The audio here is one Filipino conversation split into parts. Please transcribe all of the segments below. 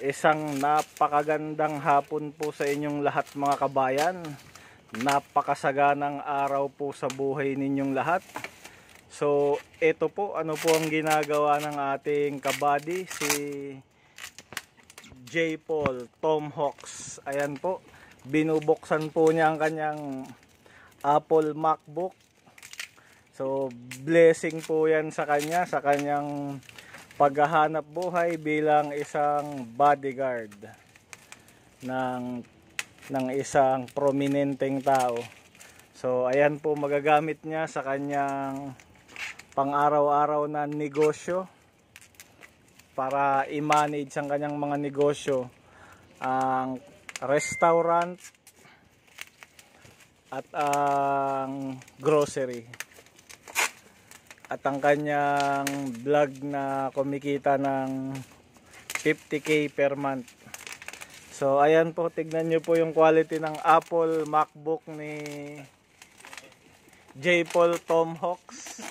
Isang napakagandang hapon po sa inyong lahat mga kabayan. Napakasaganang araw po sa buhay ninyong lahat. So ito po, ano po ang ginagawa ng ating kabady, si J. Paul Tomhawks. Ayan po, binubuksan po niya ang kanyang Apple MacBook. So blessing po yan sa kanya, sa kanyang paghahanap buhay bilang isang bodyguard ng isang prominenteng tao. So ayan po, magagamit niya sa kanyang pang-araw-araw na negosyo para i-manage ang kanyang mga negosyo, ang restaurant at ang grocery. At ang kanyang vlog na kumikita ng 50k per month. So ayan po, tignan nyo po yung quality ng Apple MacBook ni J. Paul Tomhawks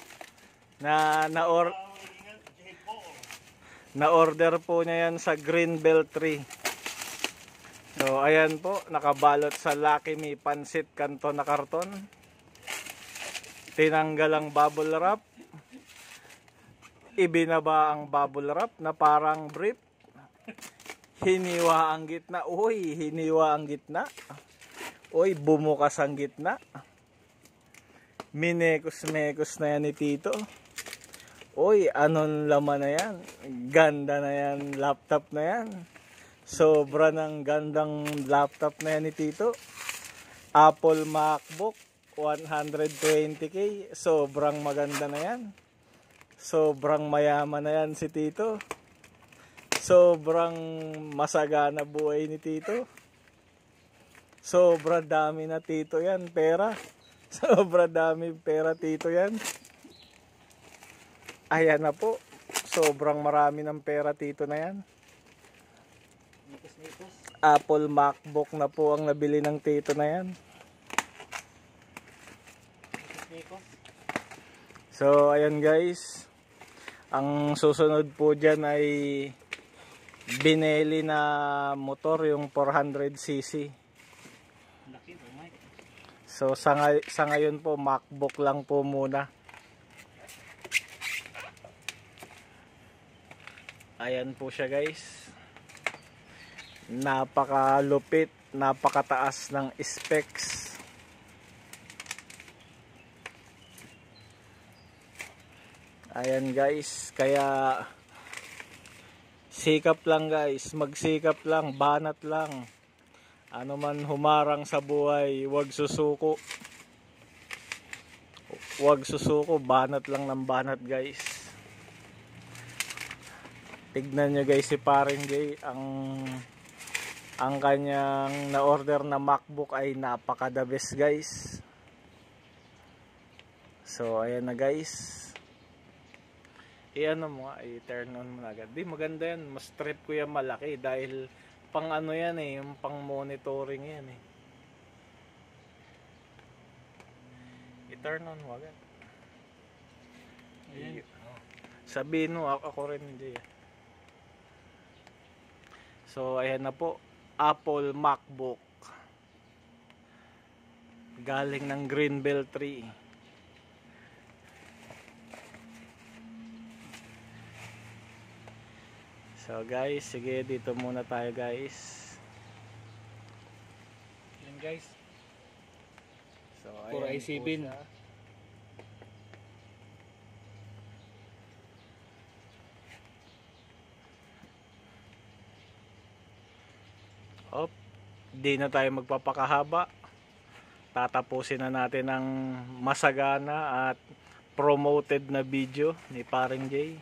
na order po niya yan sa Greenbelt 3. So ayan po, nakabalot sa Lucky Me pansit kanto na karton. Tinanggal ang bubble wrap, ibinaba ang bubble wrap na parang brief, hiniwa ang gitna. Uy, hiniwa ang gitna. Uy, bumukas ang gitna. Minekos-mekos na yan ni Tito. Uy, anong laman na yan? Ganda na yan, laptop na yan. Sobra ng gandang laptop na yan ni Tito. Apple MacBook 120k, sobrang maganda na yan. Sobrang mayaman na yan si Tito. Sobrang masagana buhay ni Tito. Sobrang dami na Tito yan, pera. Sobrang dami pera Tito yan. Ayan na po, sobrang marami ng pera Tito na yan. Apple MacBook na po ang nabili ng Tito na yan. So ayan guys, ang susunod po dyan ay binili na motor, yung 400cc. So sa ngayon po, MacBook lang po muna. Ayan po siya guys. Napakalupit, napakataas ng specs. Ayan guys, kaya sikap lang guys, magsikap lang, banat lang. Ano man humarang sa buhay, huwag susuko. Huwag susuko, banat lang ng banat guys. Tignan nyo guys si Paring Jay, ang kanyang na-order na MacBook ay napaka-the best guys. So ayan na guys. I-ano mo, i-turn on mo na agad. Di, maganda yan. Mas trip ko yan malaki dahil pang ano yan eh, yung pang monitoring yan eh. I-turn on mo agad. Sabihin mo, ako rin hindi. So ayan na po, Apple MacBook. Galing ng Greenbelt 3. So guys, sige, dito muna tayo guys. Yan guys. So Core i7. Op, di na tayo magpapakahaba. Tatapusin na natin ang masagana at promoted na video ni Paring Jay.